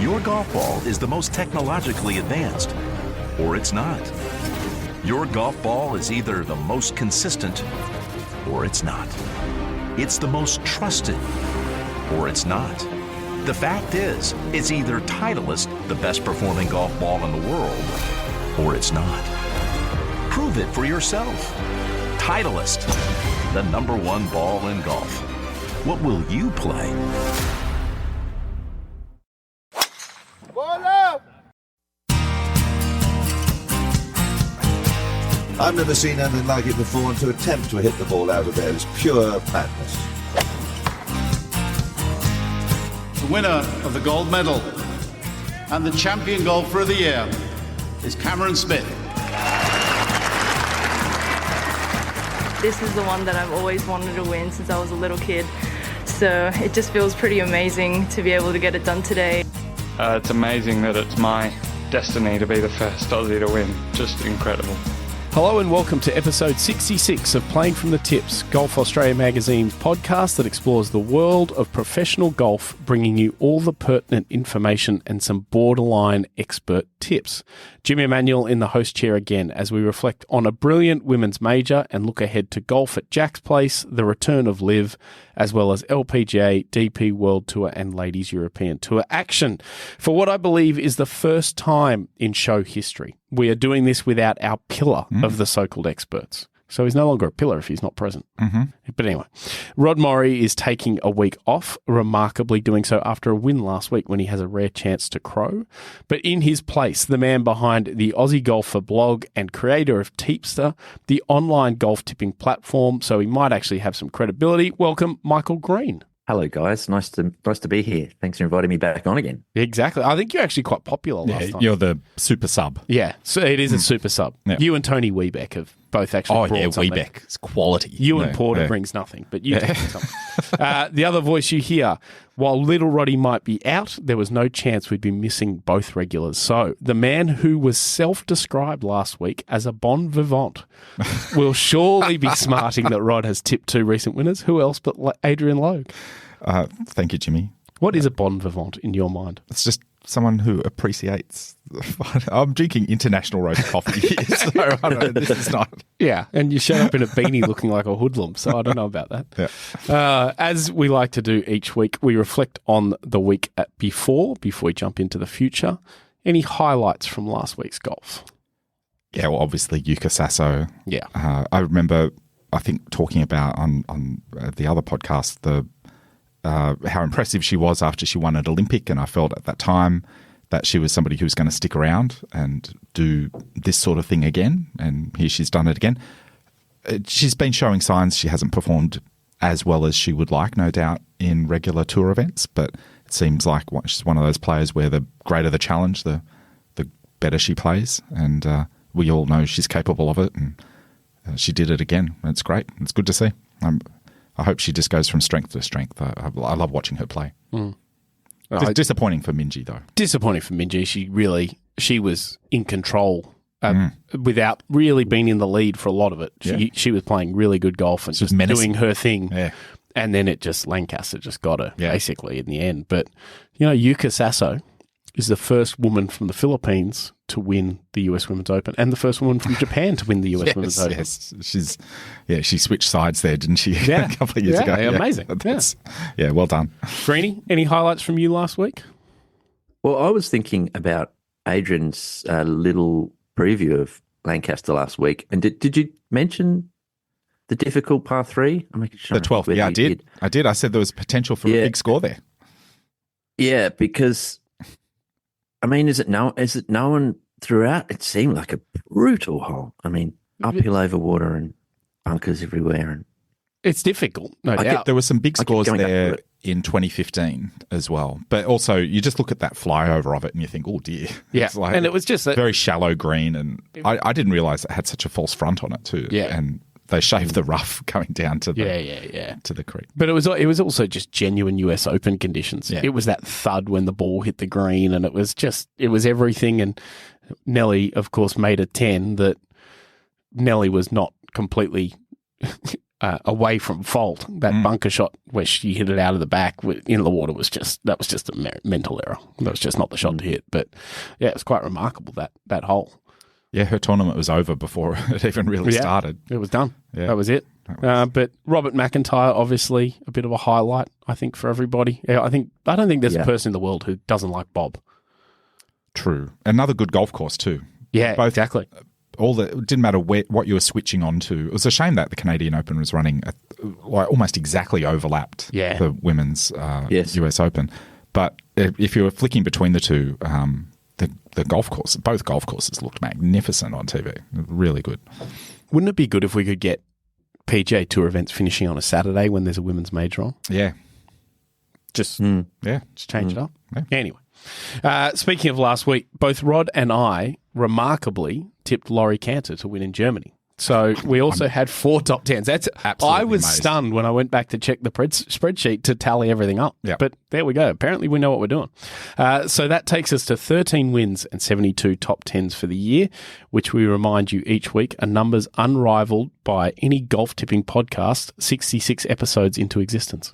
Your golf ball is the most technologically advanced, or it's not. Your golf ball is either the most consistent, or it's not. It's the most trusted, or it's not. The fact is, it's either Titleist, the best performing golf ball in the world, or it's not. Prove it for yourself. Titleist, the #1 ball in golf. What will you play? I've never seen anything like it before, and to attempt to hit the ball out of there is pure madness. The winner of the gold medal and the champion golfer of the year is Cameron Smith. This is the one that I've always wanted to win since I was a little kid. So it just feels pretty amazing to be able to get it done today. It's amazing that it's my destiny to be the first Aussie to win. Just incredible. Hello and welcome to episode 66 of Playing from the Tips, Golf Australia Magazine's podcast that explores the world of professional golf, bringing you all the pertinent information and some borderline expert tips. Jimmy Emanuel in the host chair again as we reflect on a brilliant women's major and look ahead to golf at Jack's Place, the return of LIV, as well as LPGA, DP World Tour and Ladies European Tour action for what I believe is the first time in show history. We are doing this without our pillar of the so-called experts. So he's no longer a pillar if he's not present. But anyway, Rod Morri is taking a week off, remarkably doing so after a win last week when he has a rare chance to crow. But in his place, the man behind the Aussie Golfer blog and creator of Teepster, the online golf tipping platform, so he might actually have some credibility. Welcome, Michael Green. Hello, guys. Nice to be here. Thanks for inviting me back on again. Exactly. I think you're actually quite popular last time. You're the super sub. Yeah, so it is a super sub. Yeah. You and Tony Wiebeck have both actually brought something. Wiebeck. It's quality. You and Porter brings nothing, but you bring something. The other voice you hear, while Little Roddy might be out, there was no chance we'd be missing both regulars. So the man who was self-described last week as a bon vivant will surely be smarting that Rod has tipped 2 recent winners. Who else but Adrian Logue? Thank you, Jimmy. What is a bon vivant in your mind? It's just someone who appreciates. I'm drinking international roast coffee here, so I don't know, this is not. Yeah, and you showed up in a beanie looking like a hoodlum, so I don't know about that. Yeah. As we like to do each week, we reflect on the week before we jump into the future. Any highlights from last week's golf? Yeah, well, obviously Yuka Sasso. Yeah. I remember, I think, talking about on the other podcast, how impressive she was after she won at Olympic, and I felt at that time that she was somebody who was going to stick around and do this sort of thing again, and here she's done it again. She's been showing signs she hasn't performed as well as she would like, no doubt, in regular tour events, but it seems like she's one of those players where the greater the challenge, the better she plays, and we all know she's capable of it, and she did it again. It's great. It's good to see. I hope she just goes from strength to strength. I love watching her play. Disappointing for Minjee, though. Disappointing for Minjee. She was in control without really being in the lead for a lot of it. She was playing really good golf and just doing her thing. Yeah. And then Lancaster just got her basically in the end. But, Yuka Sasso is the first woman from the Philippines to win the US Women's Open and the first woman from Japan to win the US Women's Open. Yes, she switched sides there, didn't she? Yeah. A couple of years ago. Amazing. Well done. Greenie, any highlights from you last week? Well, I was thinking about Adrian's little preview of Lancaster last week. And did you mention the difficult par 3? I'm making sure. The 12th. Yeah, I did. I said there was potential for a big score there. Yeah, because is it known throughout? It seemed like a brutal hole. Uphill over water and bunkers everywhere. And it's difficult, no doubt. There were some big scores there in 2015 as well. But also, you just look at that flyover of it and you think, oh, dear. Yeah, and it was just very shallow green. And I didn't realise it had such a false front on it too. Yeah. And they shaved the rough going down to the to the creek. But it was also just genuine US Open conditions. Yeah. It was that thud when the ball hit the green, and it was everything. And Nelly, of course, made a 10 that Nelly was not completely away from fault. That bunker shot where she hit it out of the back in the water was just a mental error. That was just not the shot to hit. But yeah, it's quite remarkable that hole. Yeah, her tournament was over before it even really started. It was done. Yeah. That was it. But Robert McIntyre, obviously, a bit of a highlight, I think, for everybody. Yeah, I don't think there's a person in the world who doesn't like Bob. True. Another good golf course too. Yeah, Both, exactly. It didn't matter what you were switching on to. It was a shame that the Canadian Open was running almost exactly overlapped the women's US Open. But if you were flicking between the two, the golf course, both golf courses looked magnificent on TV. Really good. Wouldn't it be good if we could get PGA Tour events finishing on a Saturday when there's a women's major on? Yeah. Just change it up. Yeah. Anyway, speaking of last week, both Rod and I remarkably tipped Laurie Cantor to win in Germany. So we also had 4 top 10s. That's absolutely I was amazing. stunned when I went back to check the spreadsheet to tally everything up. Yep. But there we go. Apparently we know what we're doing. So that takes us to 13 wins and 72 top 10s for the year, which we remind you each week are numbers unrivaled by any golf tipping podcast 66 episodes into existence.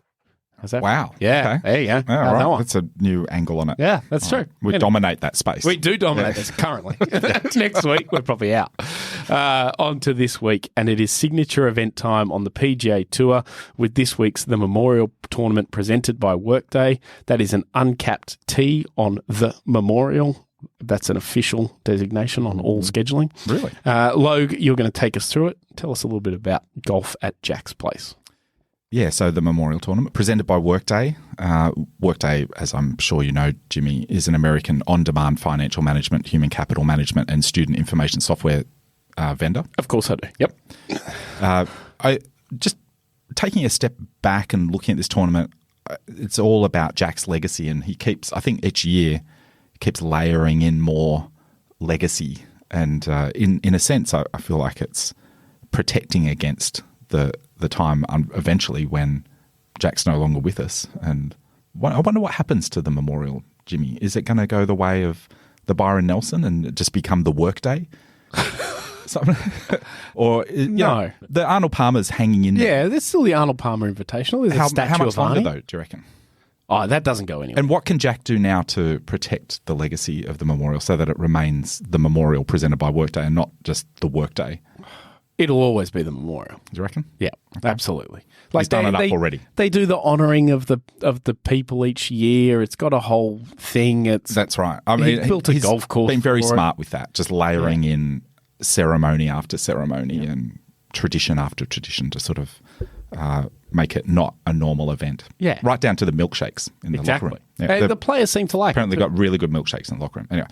How's that? Wow. Yeah. Okay. There you go. Oh, How's right. that one? That's a new angle on it. Yeah, that's true. We dominate that space. We do dominate this currently. Next week, we're probably out. On to this week, and it is signature event time on the PGA Tour with this week's The Memorial Tournament presented by Workday. That is an uncapped tee on The Memorial. That's an official designation on all scheduling. Really? Logue, you're going to take us through it. Tell us a little bit about golf at Jack's Place. Yeah, so the Memorial Tournament presented by Workday. Workday, as I'm sure you know, Jimmy, is an American on-demand financial management, human capital management, and student information software vendor. Of course I do. Yep. I just taking a step back and looking at this tournament, it's all about Jack's legacy, and he keeps, I think each year, keeps layering in more legacy. And in a sense, I feel like it's protecting against the time eventually when Jack's no longer with us. And I wonder what happens to the Memorial, Jimmy. Is it going to go the way of the Byron Nelson and just become the Workday? Or No. The Arnold Palmer's hanging in there. Yeah, there's still the Arnold Palmer Invitational. There's a statue how much of longer, Arnie. though, do you reckon? Oh, that doesn't go anywhere. And what can Jack do now to protect the legacy of the Memorial so that it remains the Memorial presented by Workday and not just the Workday? It'll always be the Memorial. Do you reckon? Yeah, absolutely. He's done it up already. They do the honouring of the people each year. It's got a whole thing. That's right. I mean, he built a golf course. Been very for smart with that, just layering in ceremony after ceremony and tradition after tradition to sort of make it not a normal event. Yeah. Right down to the milkshakes in the locker room. Yeah, And the players seem to like apparently it. got really good milkshakes in the locker room. Anyway,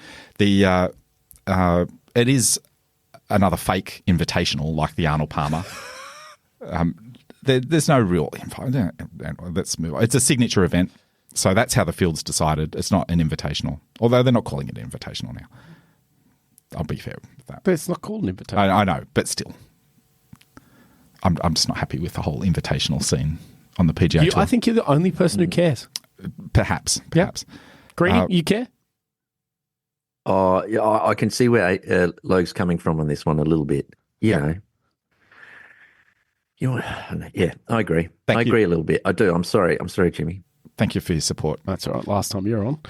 it is another fake invitational like the Arnold Palmer. There's no real info. Let's move on. It's a signature event, so that's how the field's decided. It's not an invitational, although they're not calling it an invitational now. I'll be fair with that. But it's not called an invitation. I know, but still. I'm just not happy with the whole invitational scene on the PGA Tour. I think you're the only person who cares. Perhaps. Greeny, you care? Oh, yeah, I can see where Logue's coming from on this one a little bit. You know, yeah, I agree. I agree a little bit. I do. I'm sorry, Jimmy. Thank you for your support. That's all right. Last time you were on.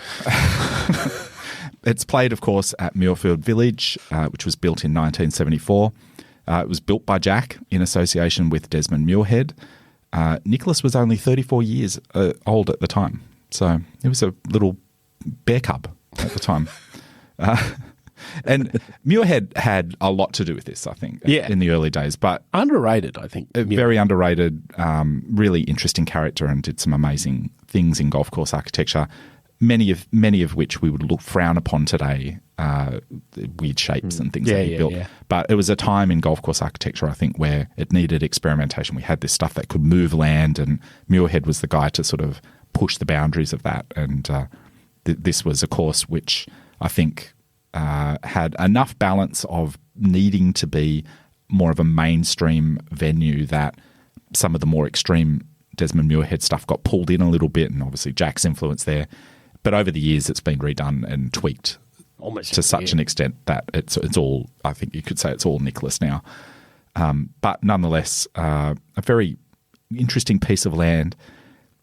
It's played, of course, at Muirfield Village, which was built in 1974. It was built by Jack in association with Desmond Muirhead. Nicholas was only 34 years old at the time, so he was a little bear cub at the time. And Muirhead had a lot to do with this, I think, in the early days. But underrated, I think. Very underrated, really interesting character and did some amazing things in golf course architecture, many of which we would frown upon today, weird shapes and things that he built. Yeah. But it was a time in golf course architecture, I think, where it needed experimentation. We had this stuff that could move land, and Muirhead was the guy to sort of push the boundaries of that. And this was a course which I think had enough balance of needing to be more of a mainstream venue that some of the more extreme Desmond Muirhead stuff got pulled in a little bit, and obviously Jack's influence there. But over the years, it's been redone and tweaked almost to such an extent that it's all, I think you could say it's all Nicholas now. But nonetheless, a very interesting piece of land.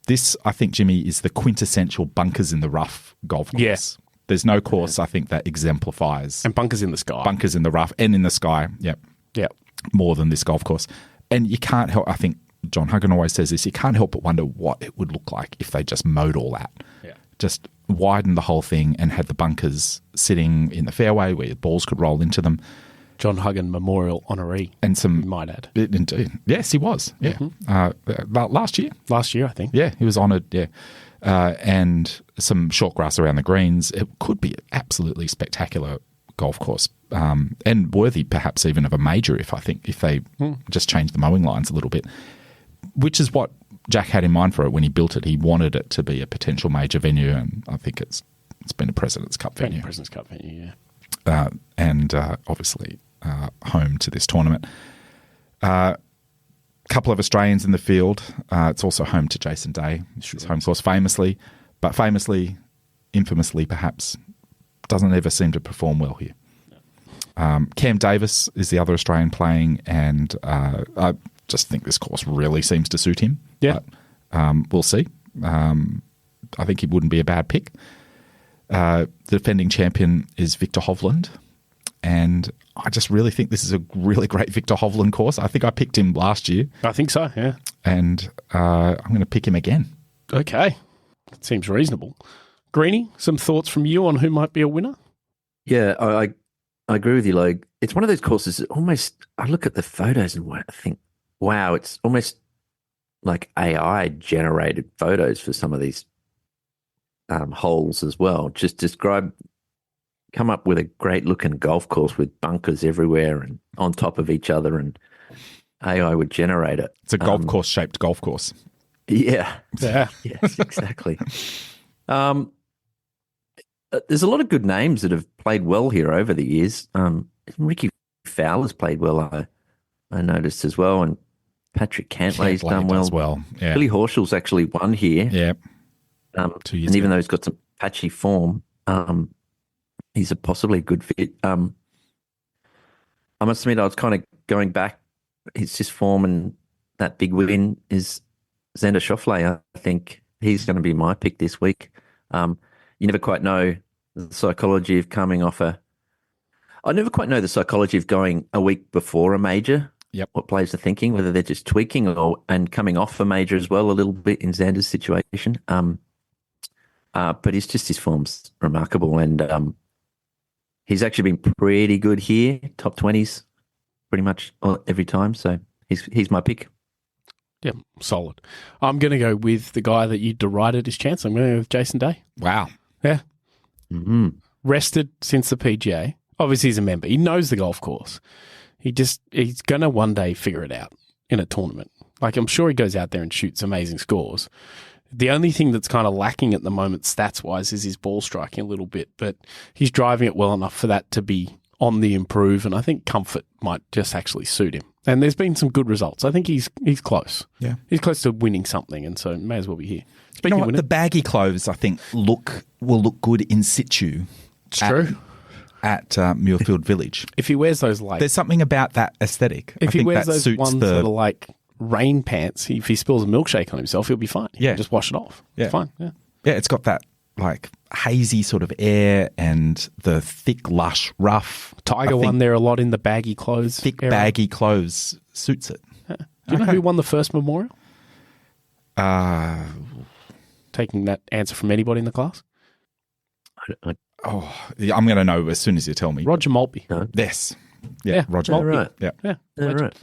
This, I think, Jimmy, is the quintessential bunkers in the rough golf course. Yes. There's no course, I think, that exemplifies And bunkers in the sky. bunkers in the rough and in the sky. Yep. Yep. More than this golf course. And you can't help, I think John Huggan always says this, you can't help but wonder what it would look like if they just mowed all that. Yeah. Just widened the whole thing and had the bunkers sitting in the fairway where balls could roll into them. John Huggan Memorial honoree, And some, you might add. Indeed. Yes, he was. Yeah. Last year. Last year, I think. Yeah, he was honoured. Yeah. And some short grass around the greens. It could be an absolutely spectacular golf course, and worthy perhaps even of a major if they just change the mowing lines a little bit, which is what Jack had in mind for it when he built it. He wanted it to be a potential major venue, and I think it's been a President's Cup venue. President's Cup venue, yeah. And obviously home to this tournament. Couple of Australians in the field. It's also home to Jason Day. His home course infamously perhaps, doesn't ever seem to perform well here. Cam Davis is the other Australian playing, and I just think this course really seems to suit him. Yeah. But, we'll see. I think he wouldn't be a bad pick. The defending champion is Victor Hovland, and I just really think this is a really great Victor Hovland course. I think I picked him last year. I think so, yeah. And I'm going to pick him again. Okay. That seems reasonable. Greenie, some thoughts from you on who might be a winner? Yeah, I agree with you, Logue. It's one of those courses that almost, I look at the photos and I think, wow, it's almost like AI generated photos for some of these holes as well. Just come up with a great looking golf course with bunkers everywhere and on top of each other, and AI would generate it. It's a golf course shaped golf course. Yeah. Yeah. Yes, exactly. There's a lot of good names that have played well here over the years. Ricky Fowler's played well, I noticed as well, and Patrick Cantlay's done well. Yeah. Billy Horschel's actually won here. Yeah. 2 years and even though he's got some patchy form, he's possibly a good fit. I must admit, I was kind of going back. His just form and that big win is Xander Schauffele. I think he's going to be my pick this week. You never quite know the psychology of I never quite know the psychology of going a week before a major. Yep. What players are thinking, whether they're just tweaking and coming off a major as well a little bit in Xander's situation. But his form's remarkable, and he's actually been pretty good here, top 20s pretty much every time. So he's my pick. Yeah, solid. I'm going to go with the guy that you derided his chance. I'm going to go with Jason Day. Wow. Yeah. Mm-hmm. Rested since the PGA. Obviously, he's a member. He knows the golf course. He's going to one day figure it out in a tournament. Like, I'm sure he goes out there and shoots amazing scores. The only thing that's kind of lacking at the moment, stats-wise, is his ball striking a little bit, but he's driving it well enough for that to be on the improve, and I think comfort might just actually suit him. And there's been some good results. I think he's close. Yeah. He's close to winning something, and so may as well be here. You know what? The baggy clothes, I think, will look good in situ. It's true. At Muirfield Village. If he wears those, like... There's something about that aesthetic. If I he think wears that those suits ones that are like rain pants, if he spills a milkshake on himself, he'll be fine. Yeah. Just wash it off. Yeah. It's fine. Yeah. Yeah, it's got that like hazy sort of air and the thick, lush, rough. Tiger won there a lot in the baggy clothes. Thick, era. baggy clothes suits it. Yeah. Do you know who won the first memorial? Taking that answer from anybody in the class? I'm going to know as soon as you tell me. Roger Maltby. No. Yes. Yeah, Yeah, Roger. All right. Yeah. Yeah. All legend. right.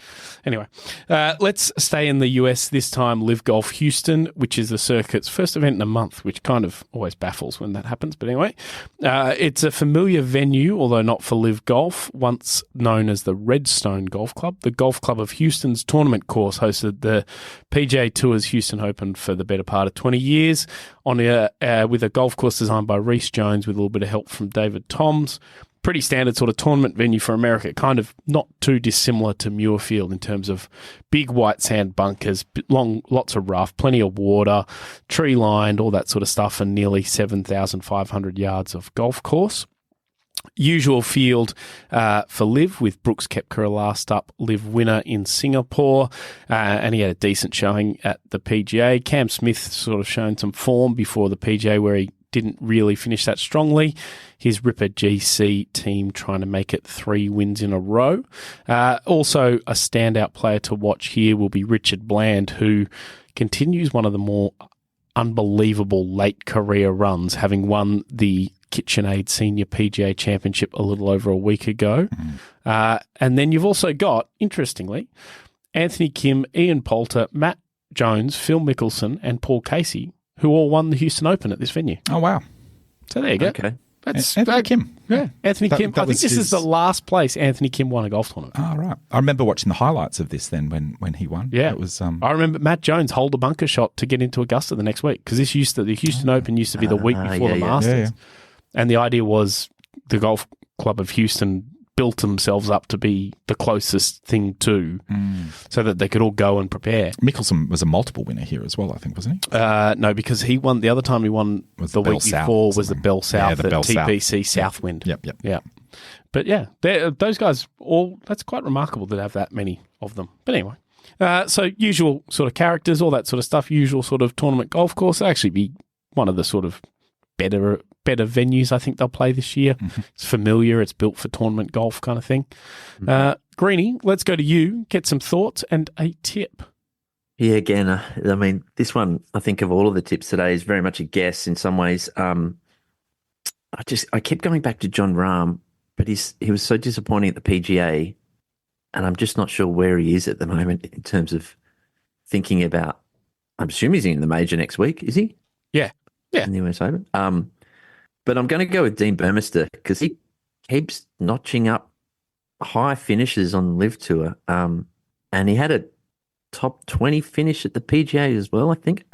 Anyway, let's stay in the US this time. LIV Golf Houston, which is the circuit's first event in a month, which kind of always baffles when that happens. But anyway, it's a familiar venue, although not for LIV Golf, once known as the Redstone Golf Club. The Golf Club of Houston's tournament course hosted the PGA Tour's Houston Open for the better part of 20 years with a golf course designed by Reece Jones with a little bit of help from David Toms. Pretty standard sort of tournament venue for America, kind of not too dissimilar to Muirfield in terms of big white sand bunkers, lots of rough, plenty of water, tree lined, all that sort of stuff, and nearly 7,500 yards of golf course. Usual field for LIV, with Brooks Koepka last up LIV winner in Singapore, and he had a decent showing at the PGA. Cam Smith sort of shown some form before the PGA where he didn't really finish that strongly. His Ripper GC team trying to make it 3 wins in a row. Also, a standout player to watch here will be Richard Bland, who continues one of the more unbelievable late career runs, having won the KitchenAid Senior PGA Championship a little over a week ago. And then you've also got, interestingly, Anthony Kim, Ian Poulter, Matt Jones, Phil Mickelson, and Paul Casey, who all won the Houston Open at this venue. Oh, wow. So there you go. Okay. That's Anthony Kim. Yeah, Anthony Kim. I think this is the last place Anthony Kim won a golf tournament. Oh, right. I remember watching the highlights of this then when he won. Yeah. It was, I remember Matt Jones hold a bunker shot to get into Augusta the next week, because the Houston Open used to be the week before the Masters. Yeah. And the idea was the Golf Club of Houston built themselves up to be the closest thing to, so that they could all go and prepare. Mickelson was a multiple winner here as well, I think, wasn't he? No, because he won, the other time he won Was the Bell week South before or was the something. Bell South the at Bell South. TPC Southwind. Yep. Yeah. But yeah, those guys, that's quite remarkable to have that many of them. But anyway, so usual sort of characters, all that sort of stuff, usual sort of tournament golf course. It'll actually be one of the sort of better venues I think they'll play this year. It's familiar, it's built for tournament golf kind of thing. Greenie, let's go to you, get some thoughts and a tip. Yeah, again, I mean, this one, I think of all of the tips today is very much a guess in some ways. I kept going back to John Rahm, but he was so disappointing at the PGA, and I'm just not sure where he is at the moment in terms of thinking about, I'm assuming he's in the major next week, is he? Yeah. In the US Open. But I'm going to go with Dean Burmester because he keeps notching up high finishes on LIV Tour. And he had a top 20 finish at the PGA as well, I think.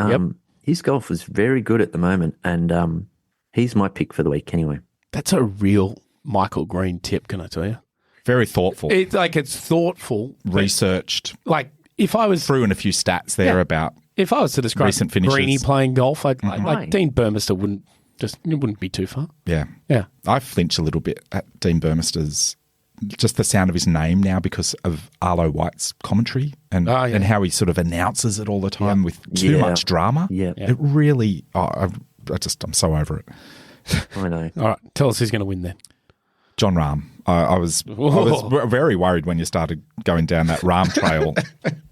His golf was very good at the moment, and he's my pick for the week anyway. That's a real Michael Green tip, can I tell you? Very thoughtful. It's thoughtful. Researched. Like, if I was... Threw in a few stats there about... If I was to describe recent finishes. Greenie playing golf, like Dean Burmester wouldn't be too far. Yeah. Yeah. I flinch a little bit at Dean Burmester's, just the sound of his name now because of Arlo White's commentary and how he sort of announces it all the time with too much drama. Yeah. It really, I'm so over it. I know. All right. Tell us who's going to win then. John Rahm. I was very worried when you started going down that Rahm trail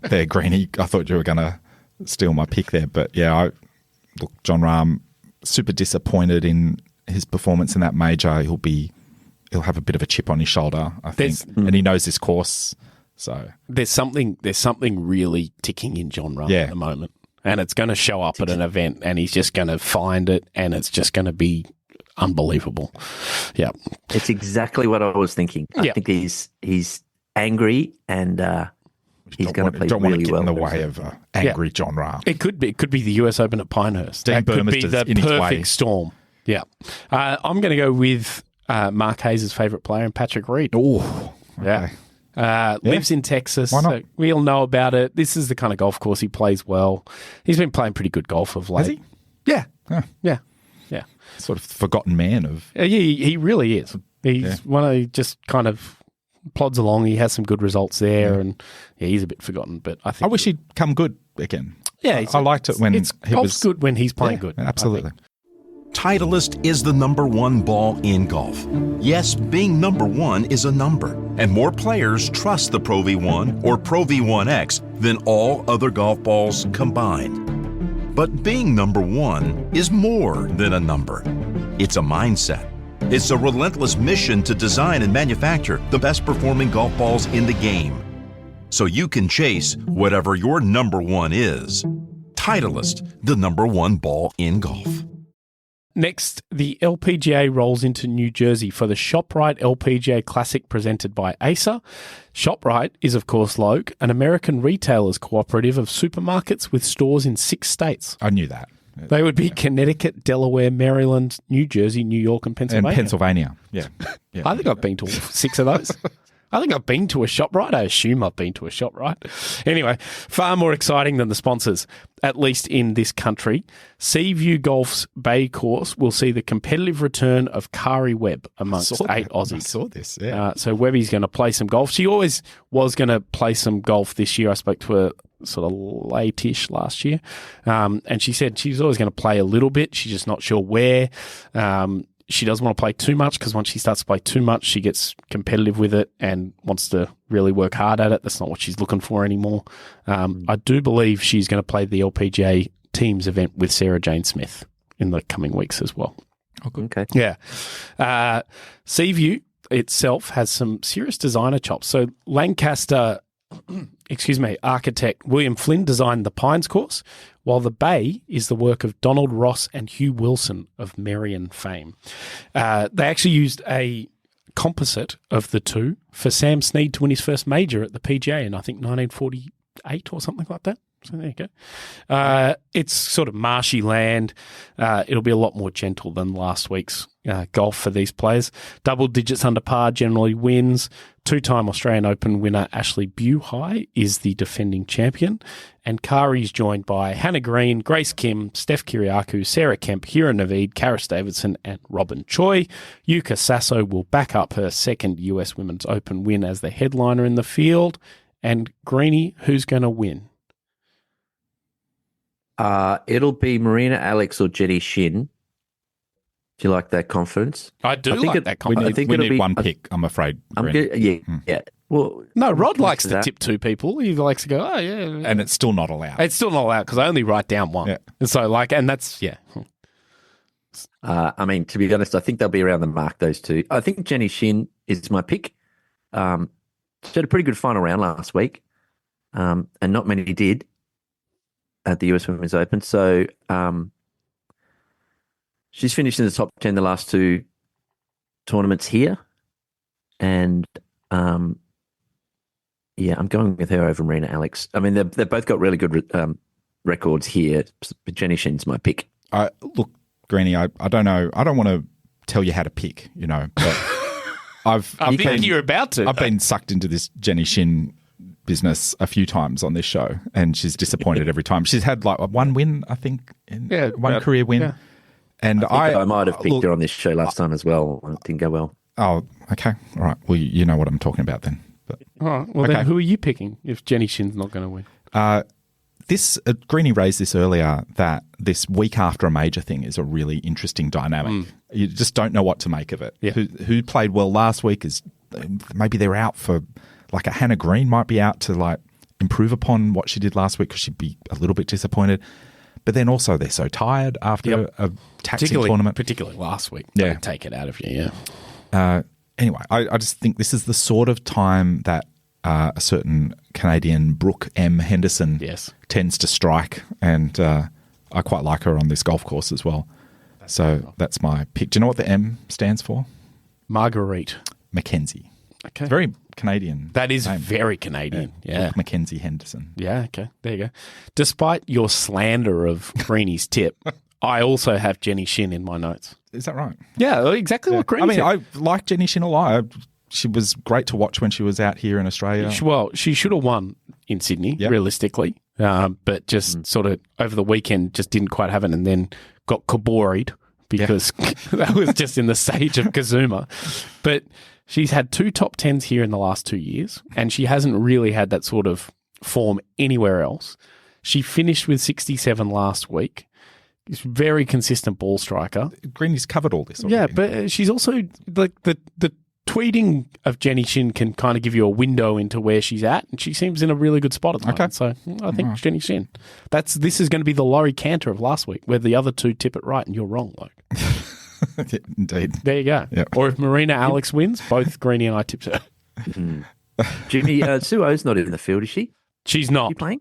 there, Greenie. I thought you were going to steal my pick there. But yeah, look, John Rahm, super disappointed in his performance in that major. He'll have a bit of a chip on his shoulder, I think, and he knows this course. So there's something really ticking in John Rahm at the moment, and it's going to show up at an event, and he's just going to find it, and it's just going to be unbelievable. Yeah, it's exactly what I was thinking. I think he's angry, and he's going to play really well. In the way of angry John Rahm. It could be the US Open at Pinehurst. That could be the perfect storm. Yeah, I'm going to go with Mark Hayes' favourite player, and Patrick Reed. Oh, okay. Lives in Texas. Why not? So we all know about it. This is the kind of golf course he plays well. He's been playing pretty good golf of late. Has he? Yeah. Huh. Yeah. Sort of forgotten man of... he really is. He's one of just kind of plods along. He has some good results there, and he's a bit forgotten. But I think I wish he'd come good again. Yeah, I liked it when he was good when he's playing good. Absolutely. Titleist is the #1 ball in golf. Yes, being #1 is a number, and more players trust the Pro V1 or Pro V1X than all other golf balls combined. But being #1 is more than a number. It's a mindset. It's a relentless mission to design and manufacture the best performing golf balls in the game, so you can chase whatever your #1 is. Titleist, the #1 ball in golf. Next, the LPGA rolls into New Jersey for the ShopRite LPGA Classic presented by Acer. ShopRite is, of course, Logue, an American retailers cooperative of supermarkets with stores in 6 states. I knew that. They would be Connecticut, Delaware, Maryland, New Jersey, New York, and Pennsylvania. And Pennsylvania, yeah. I think I've been to all 6 of those. I think I've been to a ShopRite. I assume I've been to a ShopRite. Anyway, far more exciting than the sponsors, at least in this country. Seaview Golf's Bay course will see the competitive return of Kari Webb amongst 8 Aussies. I saw this, yeah. So Webby's going to play some golf. She always was going to play some golf this year. I spoke to her sort of late-ish last year. And she said she's always going to play a little bit. She's just not sure where. She doesn't want to play too much because once she starts to play too much, she gets competitive with it and wants to really work hard at it. That's not what she's looking for anymore. I do believe she's going to play the LPGA Teams event with Sarah Jane Smith in the coming weeks as well. Oh, good. Okay. Yeah. Seaview itself has some serious designer chops. So Lancaster architect William Flynn designed the Pines course, while the Bay is the work of Donald Ross and Hugh Wilson of Merion fame. They actually used a composite of the two for Sam Snead to win his first major at the PGA in, I think, 1948 or something like that. So there you go. It's sort of marshy land. It'll be a lot more gentle than last week's golf for these players. Double digits under par generally wins. 2-time Australian Open winner Ashley Buhai is the defending champion. And Kari's joined by Hannah Green, Grace Kim, Steph Kiriakou, Sarah Kemp, Hira Naveed, Karis Davidson and Robin Choi. Yuka Sasso will back up her second US Women's Open win as the headliner in the field. And Greenie, who's going to win? It'll be Marina Alex or Jenny Shin. Do you like that confidence? I do like that confidence. We need one pick, I'm afraid. Yeah. Well, no, Rod likes to tip 2 people. He likes to go, oh, yeah. And it's still not allowed. It's still not allowed because I only write down one. Yeah. And so, and that's, yeah. I mean, to be honest, I think they'll be around the mark, those two. I think Jenny Shin is my pick. She had a pretty good final round last week, and not many did at the US Women's Open. So she's finished in the top 10 the last 2 tournaments here. And, I'm going with her over Marina Alex. I mean, they've both got really good records here. But Jenny Shin's my pick. Look, Greenie, I don't know. I don't want to tell you how to pick, but I think you're about to. I've been sucked into this Jenny Shin business a few times on this show, and she's disappointed every time. She's had like one win, I think, one career win. Yeah. And I might have picked her on this show last time as well. It didn't go well. Oh, okay. All right. Well, you know what I'm talking about then. But, all right. Well, then who are you picking if Jenny Shin's not going to win? Greenie raised this earlier, that this week after a major thing is a really interesting dynamic. You just don't know what to make of it. Yeah. Who played well last week is maybe they're out for, like a Hannah Green might be out to like improve upon what she did last week because she'd be a little bit disappointed. But then also they're so tired after a taxing tournament. Particularly last week. Yeah. They take it out of you, yeah. Anyway, I just think this is the sort of time that a certain Canadian Brooke M. Henderson tends to strike, and I quite like her on this golf course as well. That's my pick. Do you know what the M stands for? Marguerite. Mackenzie. Okay. Very Canadian. That is very Canadian. Yeah. Brooke Mackenzie Henderson. Yeah, okay. There you go. Despite your slander of Greenie's tip, I also have Jenny Shin in my notes. Is that right? Yeah, exactly what Greenie said. I like Jenny Shin a lot. She was great to watch when she was out here in Australia. Well, she should have won in Sydney, realistically, but just sort of over the weekend just didn't quite have it, and then got kaboried because that was just in the stage of Kazuma. But she's had 2 top 10s here in the last 2 years, and she hasn't really had that sort of form anywhere else. She finished with 67 last week. She's a very consistent ball striker. Greenie's covered all this already. Yeah, but she's also like the tweeting of Jenny Shin can kind of give you a window into where she's at, and she seems in a really good spot at the moment. So I think Jenny Shin. This is going to be the Laurie Cantor of last week, where the other 2 tip it right and you're wrong, Luke. Indeed. There you go. Yep. Or if Marina Alex wins, both Greenie and I tipped her. Jimmy, Suo's not in the field, is she? She's not. You playing?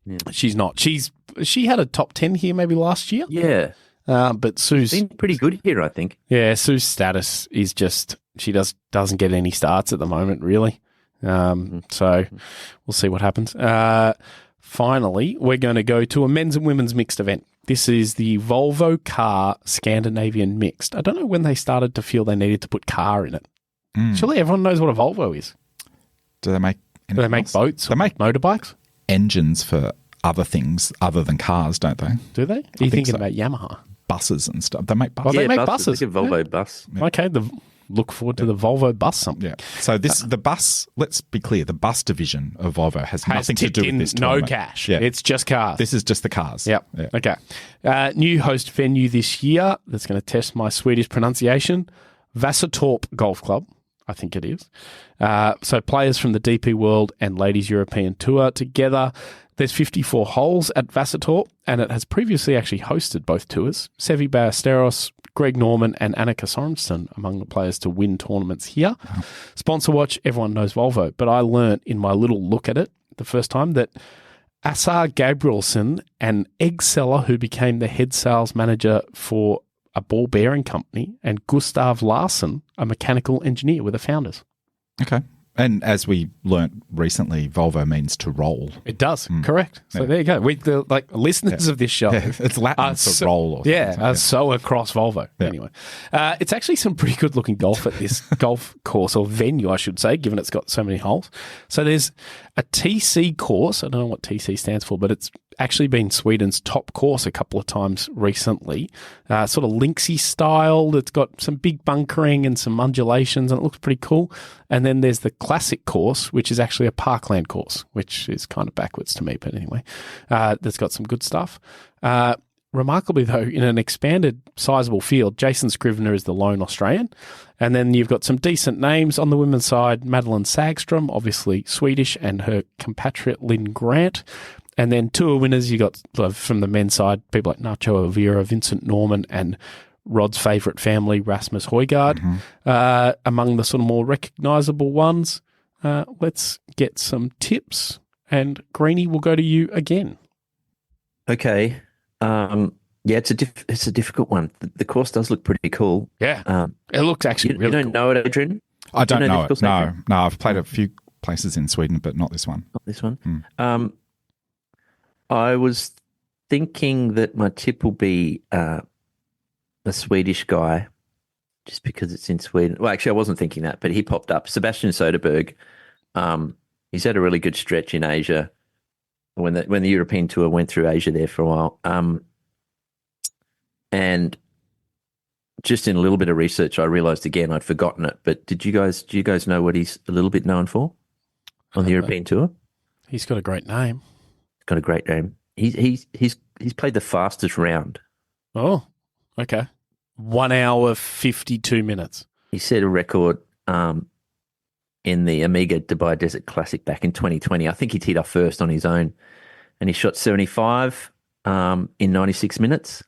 Yeah. She's not. She had a top 10 here maybe last year. Yeah. But Sue's been pretty good here, I think. Yeah, Sue's status is just she doesn't get any starts at the moment, really. So we'll see what happens. Finally, we're going to go to a men's and women's mixed event. This is the Volvo Car Scandinavian Mixed. I don't know when they started to feel they needed to put car in it. Surely everyone knows what a Volvo is. Do they make Do they anything make else? boats? They make motorbikes? engines for other things other than cars, don't they? Do they? Are you think thinking so. about Yamaha? Buses and stuff. They make Well, buses. they make buses. Like a Volvo bus. Okay, look forward to the Volvo bus something. Yeah. So the bus, let's be clear, the bus division of Volvo has nothing to tipped do with in this no tournament. cash. Yeah. It's just cars. This is just the cars. Yep. Yeah. Okay. New host venue this year that's going to test my Swedish pronunciation. Vassatorp Golf Club, I think it is. So players from the DP World and Ladies European Tour together. There's 54 holes at Vassatorp, and it has previously actually hosted both tours. Sevi Ballesteros, Greg Norman and Annika Sorensen among the players to win tournaments here. Sponsor watch, everyone knows Volvo, but I learnt in my little look at it the first time that Assar Gabrielsen, an egg seller who became the head sales manager for a ball bearing company, and Gustav Larsen, a mechanical engineer, were the founders. Okay. And as we learnt recently, Volvo means to roll. It does, correct. So there you go. We, the listeners of this show, It's Latin for roll. Or something. are so across Volvo. Yeah. Anyway, it's actually some pretty good looking golf at this golf course, or venue, I should say, given it's got so many holes. So there's a TC course. I don't know what TC stands for, but it's actually been Sweden's top course a couple of times recently. Sort of linksy style. It's got some big bunkering and some undulations, and it looks pretty cool. And then there's the classic course, which is actually a parkland course, which is kind of backwards to me, but anyway, that's got some good stuff. Remarkably, though, in an expanded, sizable field, Jason Scrivener is the lone Australian. And then you've got some decent names on the women's side. Madeline Sagström, obviously Swedish, and her compatriot Lynn Grant. And then tour winners, you got from the men's side, people like Nacho Elvira, Vincent Norman, and Rod's favourite family, Rasmus Højgaard. Among the sort of more recognisable ones, let's get some tips. And Greenie, will go to you again. Okay. It's a difficult one. The course does look pretty cool. Yeah. It looks actually You really don't cool. know it, Adrian? I don't know it. this course, No, Adrian? no. I've played a few places in Sweden, but not this one. Not this one. I was thinking that my tip will be a Swedish guy, just because it's in Sweden. Well, actually, I wasn't thinking that, but he popped up. Sebastian Soderberg. He's had a really good stretch in Asia when the European Tour went through Asia there for a while. And just in a little bit of research, I realised again I'd forgotten it. But do you guys know what he's a little bit known for on the European Tour? He's got a great name. Got a great name. He's played the fastest round. Oh, okay. 1 hour, 52 minutes. He set a record in the Amiga Dubai Desert Classic back in 2020. I think he teed off first on his own, and he shot 75 in 96 minutes.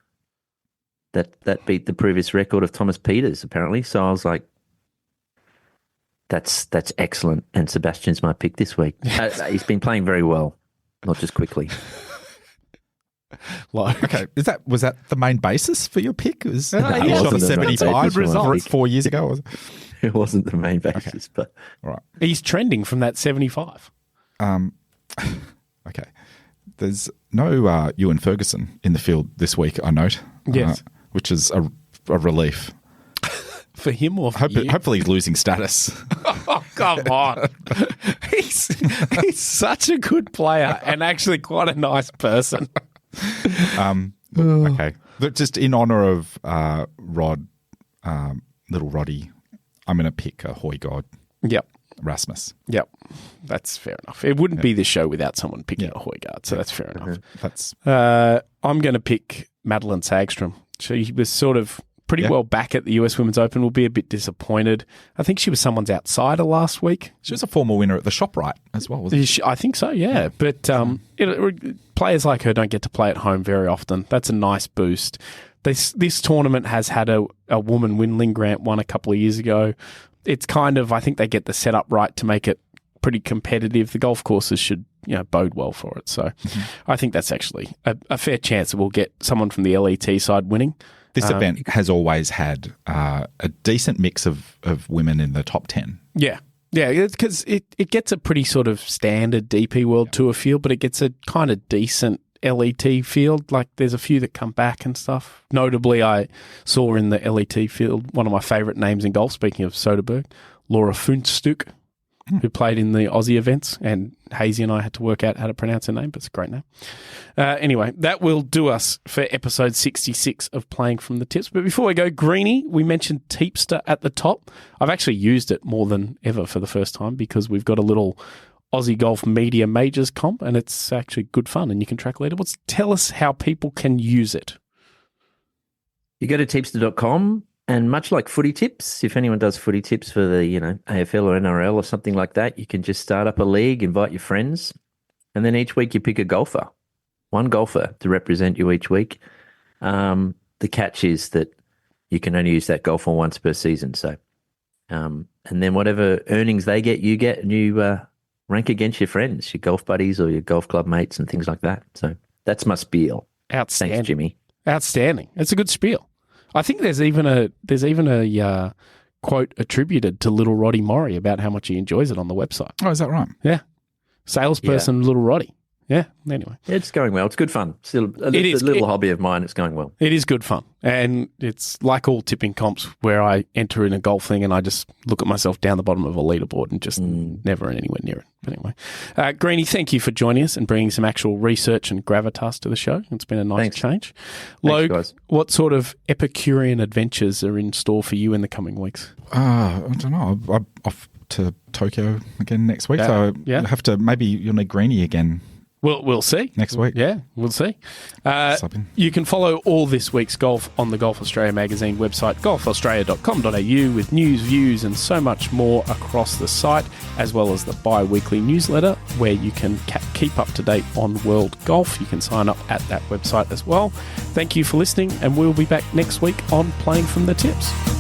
That beat the previous record of Thomas Peters, apparently. So I was like, that's excellent. And Sebastian's my pick this week. He's been playing very well, not just quickly. Okay, was that the main basis for your pick? He shot a wasn't the main 75 basis for my pick. 4 years ago? Was it? It wasn't the main basis, but All right. He's trending from that 75. Okay. There's no Ewan Ferguson in the field this week, I note. Yes. Which is a relief. For him or for you? Hopefully he's losing status. Oh, come on. He's such a good player and actually quite a nice person. Okay. But just in honour of Rod, little Roddy, I'm going to pick a Højgaard Yep. Rasmus. Yep. That's fair enough. It wouldn't be this show without someone picking a Højgaard, so that's fair enough. That's I'm going to pick Madeline Sagström. She was sort of pretty well back at the US Women's Open. Will be a bit disappointed. I think she was someone's outsider last week. She was a former winner at the ShopRite as well, wasn't she? I think so, yeah. But players like her don't get to play at home very often. That's a nice boost. This tournament has had a woman win. Lynn Grant won a couple of years ago. It's kind of, I think they get the setup right to make it pretty competitive. The golf courses should bode well for it. So I think that's actually a fair chance that we'll get someone from the LET side winning. This event has always had a decent mix of women in the top 10. Yeah. Yeah, because it gets a pretty sort of standard DP World Tour field, but it gets a kind of decent LET field. Like there's a few that come back and stuff. Notably, I saw in the LET field one of my favourite names in golf, speaking of Soderberg, Laura Funstück. who played in the Aussie events, and Hazy and I had to work out how to pronounce her name, but it's a great name. Anyway, that will do us for episode 66 of Playing from the Tips. But before we go, Greenie, we mentioned Teepster at the top. I've actually used it more than ever for the first time because we've got a little Aussie Golf Media Majors comp, and it's actually good fun, and you can track leaderboards. Tell us how people can use it. You go to teepster.com, and much like footy tips, if anyone does footy tips for the, AFL or NRL or something like that, you can just start up a league, invite your friends, and then each week you pick a golfer, one golfer to represent you each week. The catch is that you can only use that golfer once per season. So, and then whatever earnings they get, you get, and you rank against your friends, your golf buddies or your golf club mates and things like that. So that's my spiel. Outstanding. Thanks, Jimmy. Outstanding. It's a good spiel. I think there's even a quote attributed to Little Roddy Maury about how much he enjoys it on the website. Oh, is that right? Yeah. Salesperson Little Roddy. Yeah. Anyway. It's going well. It's good fun. Still a little hobby of mine. It's going well. It is good fun. And it's like all tipping comps where I enter in a golf thing and I just look at myself down the bottom of a leaderboard and just never anywhere near it. But anyway, Greenie, thank you for joining us and bringing some actual research and gravitas to the show. It's been a nice change. Logue, guys. What sort of Epicurean adventures are in store for you in the coming weeks? I don't know. I'm off to Tokyo again next week. So you'll have to, maybe you'll need Greenie again. We'll see. Next week. Yeah, we'll see. You can follow all this week's golf on the Golf Australia magazine website, golfaustralia.com.au, with news, views, and so much more across the site, as well as the bi-weekly newsletter where you can keep up to date on world golf. You can sign up at that website as well. Thank you for listening, and we'll be back next week on Playing from the Tips.